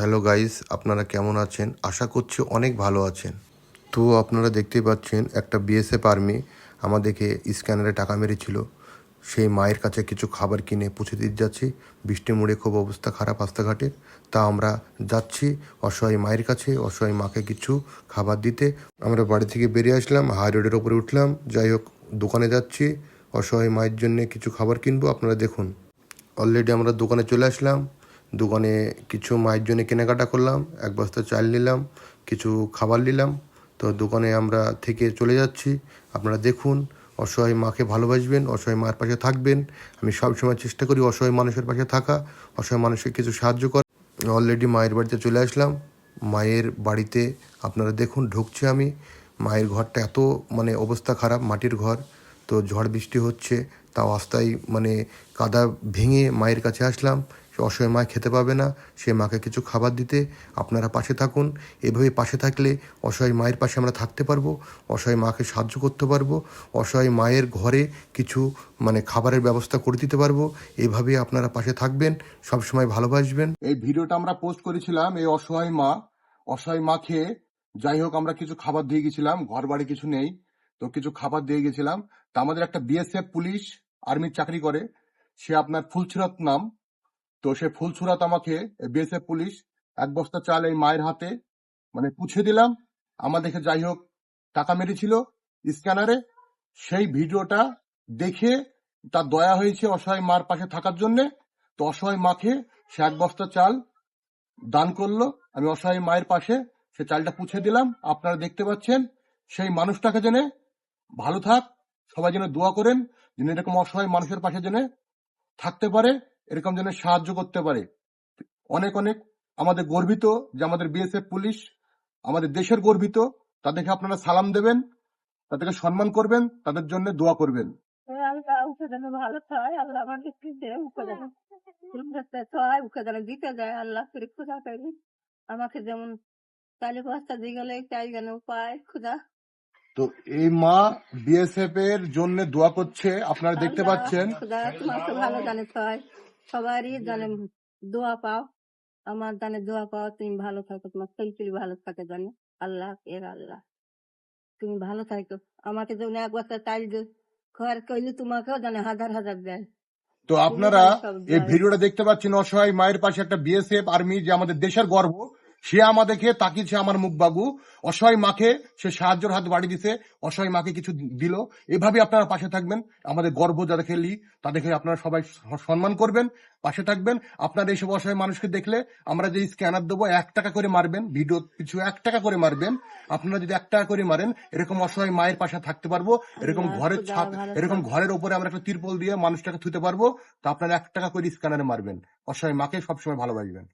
Hello guys, আপনারা কেমন আছেন? আশা করছি অনেক ভালো আছেন। তো আপনারা দেখতেই পাচ্ছেন একটা বিএসএফ আর্মি আমাদেরকে স্ক্যানারে টাকা মেরেছিল। সেই মায়ের কাছে কিছু খাবার কিনে পৌঁছে দিতে যাচ্ছি। বৃষ্টি মুড়ে খুব অবস্থা খারাপ রাস্তাঘাটের। তা আমরা যাচ্ছি অসহায় মায়ের কাছে, অসহায় মাকে কিছু খাবার দিতে। আমরা বাড়ি থেকে বেরিয়ে আসলাম, হাই রোডের ওপরে উঠলাম। যাই হোক, দোকানে যাচ্ছি অসহায় মায়ের জন্য কিছু খাবার কিনবো। আপনারা দেখুন, অলরেডি আমরা দোকানে চলে আসলাম। দোকানে কিছু মায়ের জন্য কেনাকাটা করলাম, এক বস্তা চাল নিলাম, কিছু খাবার নিলাম। তো দোকানে আমরা থেকে চলে যাচ্ছি। আপনারা দেখুন, অসহায় মাকে ভালোবাসবেন, অসহায় মায়ের পাশে থাকবেন। আমি সবসময় চেষ্টা করি অসহায় মানুষের পাশে থাকা, অসহায় মানুষকে কিছু সাহায্য করা। অলরেডি মায়ের বাড়িতে চলে আসলাম। মায়ের বাড়িতে আপনারা দেখুন, ঢুকছি আমি। মায়ের ঘরটা এত অবস্থা খারাপ, মাটির ঘর। তো ঝড় বৃষ্টি হচ্ছে, তাও রাস্তায় কাদা ভেঙে মায়ের কাছে আসলাম। সে অসহায় মা খেতে পাবে না, সে মাকে কিছু খাবার দিতে। আপনারা পাশে থাকুন। এভাবে পাশে থাকলে অসহায় মায়ের পাশে আমরা থাকতে পারবো, অসহায় মাকে সাহায্য করতে পারবো, অসহায় মায়ের ঘরে কিছু খাবারের ব্যবস্থা করে দিতে পারবো। এভাবে আপনারা পাশে থাকবেন, সবসময় ভালোবাসবেন। এই ভিডিওটা আমরা পোস্ট করেছিলাম এই অসহায় মা খেয়ে। যাই হোক, আমরা কিছু খাবার দিয়ে গেছিলাম, ঘর বাড়ি কিছু নেই, তো কিছু খাবার দিয়ে গেছিলাম। তা আমাদের একটা বিএসএফ পুলিশ আর্মির চাকরি করে, সে আপনার ফুলছুরাত নাম। তো সে ফুলছুরাত আমাকে বিএসএফ পুলিশ এক বস্তা চাল এই মায়ের হাতে পুছে দিলাম। আমাদেরকে যাই হোক টাকা মেরেছিল স্ক্যানারে। সেই ভিডিওটা দেখে তার দয়া হয়েছে অসহায় মার পাশে থাকার জন্য। তো অসহায় মাকে সে এক বস্তা চাল দান করলো। আমি অসহায় মায়ের পাশে সে চালটা পুছে দিলাম। আপনারা দেখতে পাচ্ছেন, সেই মানুষটাকে যেন ভালো থাক, সবাই যেন দোয়া করেন, যেন এরকম অসহায় মানুষের পাশে যেন থাকতে পারে, এরকম যেন সাহায্য করতে পারে। অনেক অনেক আমাদের গর্বিত যে আমাদের বিএসএফ পুলিশ আমাদের দেশের গর্বিত। তাদেরকে আপনারা সালাম দেবেন, তাদেরকে সম্মান করবেন, তাদের জন্য দোয়া করবেন। আল্লাহ উকে যেন ভালো হয়, আল্লাহ আমাকে কি দেয় উকে যেন উকে যেন দিতে যায়। আল্লাহ করে খুদা করি আমাকে যেমন তালে বস্তা দিয়ে গেলে চাই যেন পায় খুদা। তো এই মা বিএসএফ এর জন্য দোয়া করছে, আপনারা দেখতে পাচ্ছেন। খুদা তোমাকে ভালো জানে হয়, সবারই জানে দোয়া পাও, আমার জানে দোয়া পাও, তুমি ভালো থাকো, তোমার শরীর ভালো থাকে জানে। আল্লাহ এর আল্লাহ তুমি ভালো থাকো। আমাকে যেমন এক বস্তা চাল ঘর কইলে তোমাকেও জানে হাজার হাজার দেয়। তো আপনারা এই ভিডিওটা দেখতে পাচ্ছেন, অসহায় মায়ের পাশে একটা বিএসএফ আর্মি যে আমাদের দেশের গর্ব, সে আমাদেরকে তাকিয়েছে আমার মুখ বাবু। অসহায় মাকে সে সাহায্যের হাত বাড়িয়ে দিছে, অসহায় মাকে কিছু দিল। এভাবে আপনারা পাশে থাকবেন, আমাদের গর্ব যাদেরকে তাদেরকে আপনারা সবাই সম্মান করবেন, পাশে থাকবেন। আপনারা এইসব অসহায় মানুষকে দেখলে আমরা যে স্ক্যানার দেবো 1 টাকা করে মারবেন, ভিডিও পিছু 1 টাকা করে মারবেন। আপনারা যদি 1 টাকা করে মারেন, এরকম অসহায় মায়ের পাশে থাকতে পারবো। এরকম ঘরের ছাদ, এরকম ঘরের উপরে আমরা একটা তিরপল দিয়ে মানুষটাকে থুতে পারবো। তো আপনারা 1 টাকা করে স্ক্যানারে মারবেন, অসহায় মাকে সবসময় ভালোবাসবেন।